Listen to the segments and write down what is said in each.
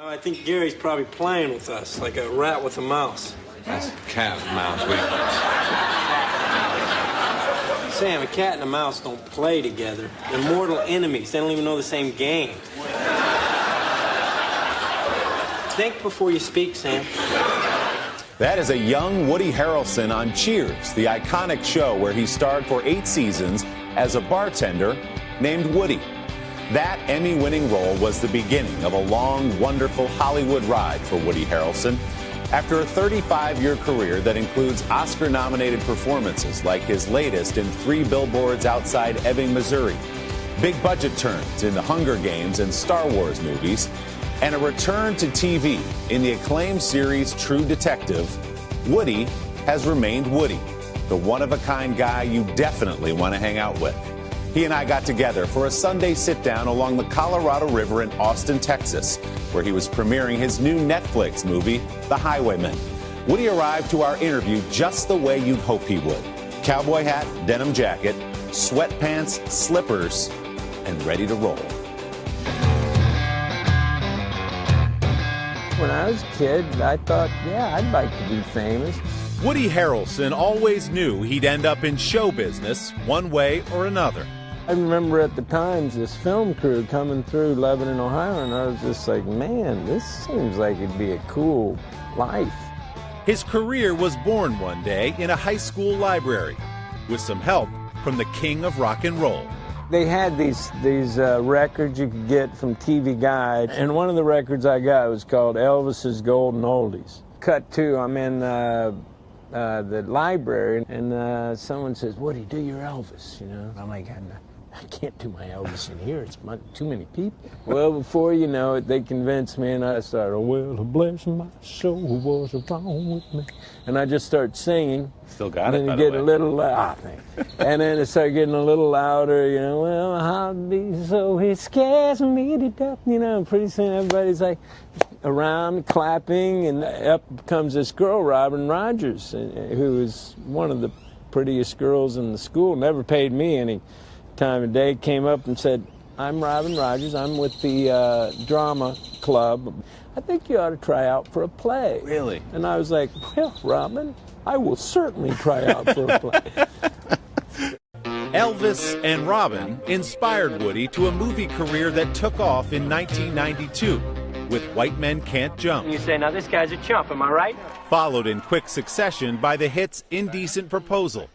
I think Gary's probably playing with us, like a rat with a mouse. That's cat and mouse. Sam, a cat and a mouse don't play together. They're mortal enemies. They don't even know the same game. Think before you speak, Sam. That is a young Woody Harrelson on Cheers, the iconic show where he starred for 8 seasons as a bartender named Woody. That Emmy-winning role was the beginning of a long, wonderful Hollywood ride for Woody Harrelson. After a 35-year career that includes Oscar-nominated performances like his latest in 3 Billboards Outside Ebbing, Missouri, big budget turns in the Hunger Games and Star Wars movies, and a return to TV in the acclaimed series True Detective, Woody has remained Woody, the one-of-a-kind guy you definitely want to hang out with. He and I got together for a Sunday sit-down along the Colorado River in Austin, Texas, where he was premiering his new Netflix movie, The Highwaymen. Woody arrived to our interview just the way you'd hope he would. Cowboy hat, denim jacket, sweatpants, slippers, and ready to roll. When I was a kid, I thought, yeah, I'd like to be famous. Woody Harrelson always knew he'd end up in show business one way or another. I remember at the Times this film crew coming through Lebanon, Ohio, and I was just like, man, this seems like it'd be a cool life. His career was born one day in a high school library with some help from the king of rock and roll. They had these records you could get from TV Guide, and one of the records I got was called Elvis's Golden Oldies. Cut to, I'm in the library, and someone says, Woody, do your Elvis, you know? I'm like, I can't do my Elvis in here. It's too many people. Well, before you know it, they convinced me, and I started, well, bless my soul, what's wrong with me? And I just start singing. Still got it, and by then you the get way. a little loud. And then it started getting a little louder, you know, well, how be so it scares me to death, you know, and pretty soon everybody's like around clapping, and up comes this girl, Robin Rogers, who is one of the prettiest girls in the school, never paid me any time of day, came up and said, I'm Robin Rogers, I'm with the drama club. I think you ought to try out for a play. Really? And I was like, well, Robin, I will certainly try out for a play. Elvis and Robin inspired Woody to a movie career that took off in 1992 with White Men Can't Jump. You say, now this guy's a chump, am I right? Followed in quick succession by the hits Indecent Proposal,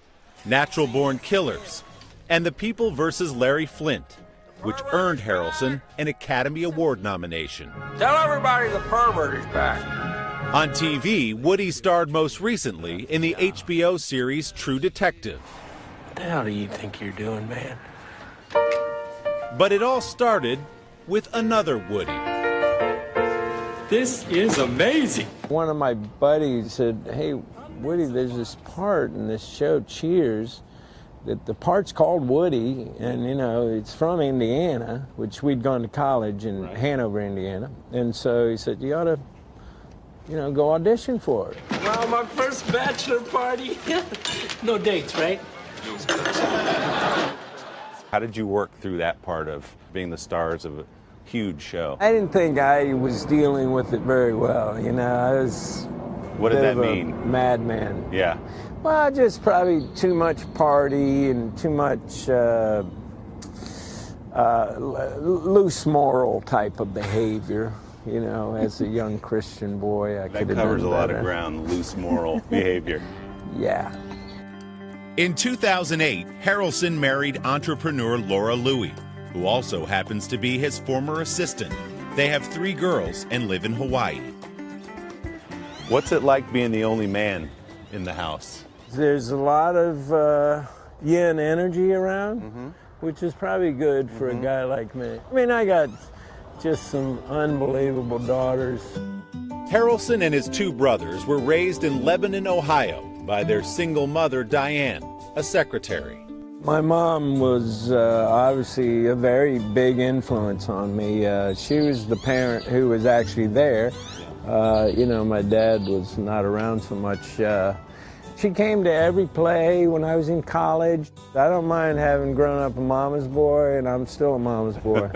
Natural Born Killers, and The People vs. Larry Flint, which earned Harrelson an Academy Award nomination. Tell everybody the pervert is back. On TV, Woody starred most recently in the HBO series True Detective. What the hell do you think you're doing, man? But it all started with another Woody. This is amazing. One of my buddies said, hey, Woody, there's this part in this show, Cheers, that the part's called Woody, and, you know, it's from Indiana, which we'd gone to college in Hanover, Indiana. And so he said, you ought to, you know, go audition for it. Well, my first bachelor party. No dates, right? How did you work through that part of being the stars of a huge show? I didn't think I was dealing with it very well, you know. I was What did that a mean? Madman. Yeah. Well, just probably too much party and too much loose moral type of behavior. You know, as a young Christian boy, I could have done That covers a lot of better. ground, loose moral behavior. Yeah. In 2008, Harrelson married entrepreneur Laura Louie, who also happens to be his former assistant. They have 3 girls and live in Hawaii. What's it like being the only man in the house? There's a lot of yin energy around, which is probably good for a guy like me. I mean, I got just some unbelievable daughters. Harrelson and his 2 brothers were raised in Lebanon, Ohio, by their single mother, Diane, a secretary. My mom was obviously a very big influence on me. She was the parent who was actually there. You know, my dad was not around so much. She came to every play when I was in college. I don't mind having grown up a mama's boy, and I'm still a mama's boy.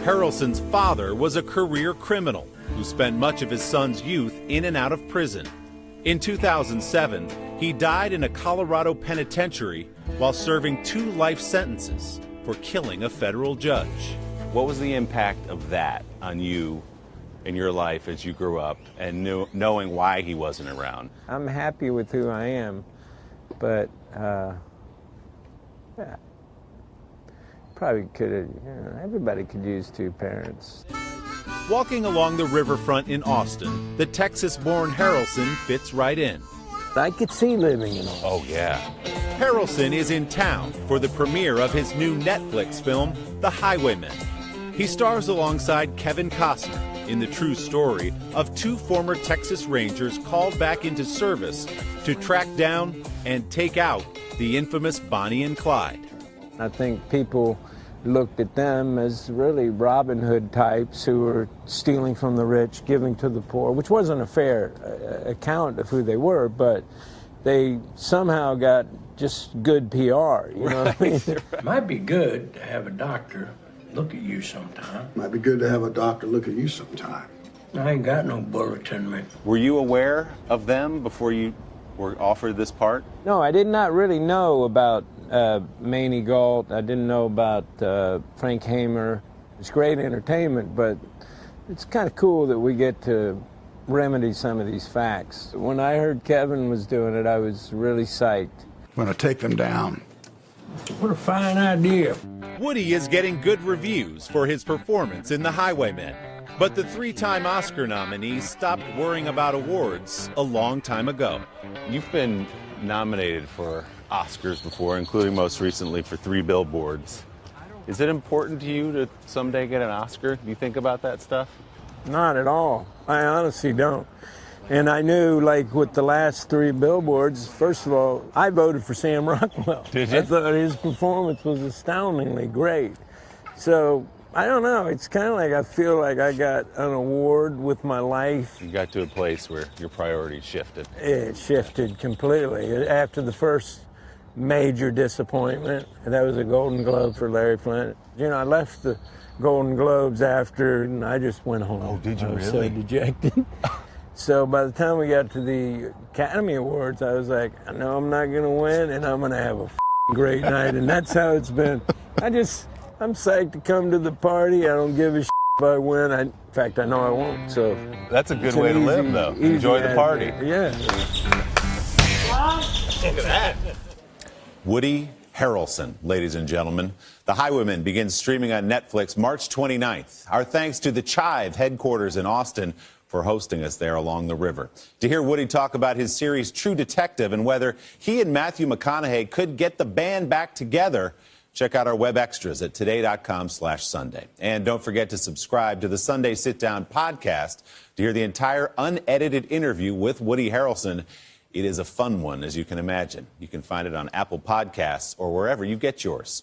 Harrelson's father was a career criminal who spent much of his son's youth in and out of prison. In 2007, he died in a Colorado penitentiary while serving 2 life sentences for killing a federal judge. What was the impact of that on you in your life as you grew up and knowing why he wasn't around? I'm happy with who I am, but yeah, probably could have, everybody could use 2 parents. Walking along the riverfront in Austin, the Texas-born Harrelson fits right in. I could see living in Austin. Oh, yeah. Harrelson is in town for the premiere of his new Netflix film, The Highwaymen. He stars alongside Kevin Costner in the true story of 2 former Texas Rangers called back into service to track down and take out the infamous Bonnie and Clyde. I think people looked at them as really Robin Hood types who were stealing from the rich, giving to the poor, which wasn't a fair account of who they were, but they somehow got just good PR, you know what I mean? Might be good to have a doctor look at you sometime. Might be good to have a doctor look at you sometime. I ain't got no bulletin, man. Were you aware of them before you were offered this part? No, I did not really know about Maney Galt. I didn't know about Frank Hamer. It's great entertainment, but it's kind of cool that we get to remedy some of these facts. When I heard Kevin was doing it, I was really psyched. I'm gonna take them down. What a fine idea. Woody is getting good reviews for his performance in The Highwaymen, but the 3-time Oscar nominee stopped worrying about awards a long time ago. You've been nominated for Oscars before, including most recently for 3 Billboards. Is it important to you to someday get an Oscar? Do you think about that stuff? Not at all. I honestly don't. And I knew, like, with the last 3 Billboards, first of all, I voted for Sam Rockwell. Did you? I thought his performance was astoundingly great. So, I don't know. It's kind of like I feel like I got an award with my life. You got to a place where your priorities shifted. It shifted completely. After the first major disappointment, and that was a Golden Globe for Larry Flint. You know, I left the Golden Globes after, and I just went home. Oh, did you I was really? so dejected. So by the time we got to the Academy Awards, I was like, I know I'm not going to win, and I'm going to have a great night. And that's how it's been. I'm psyched to come to the party. I don't give a if I win. In fact, I know I won't. So That's a good way to live, though. Enjoy the party. Yeah. Look at that. Woody Harrelson, ladies and gentlemen. The Highwaymen begins streaming on Netflix March 29th. Our thanks to the Chive headquarters in Austin for hosting us there along the river. To hear Woody talk about his series True Detective and whether he and Matthew McConaughey could get the band back together, check out our web extras at today.com/Sunday. And don't forget to subscribe to the Sunday Sitdown podcast to hear the entire unedited interview with Woody Harrelson. It is a fun one, as you can imagine. You can find it on Apple Podcasts or wherever you get yours.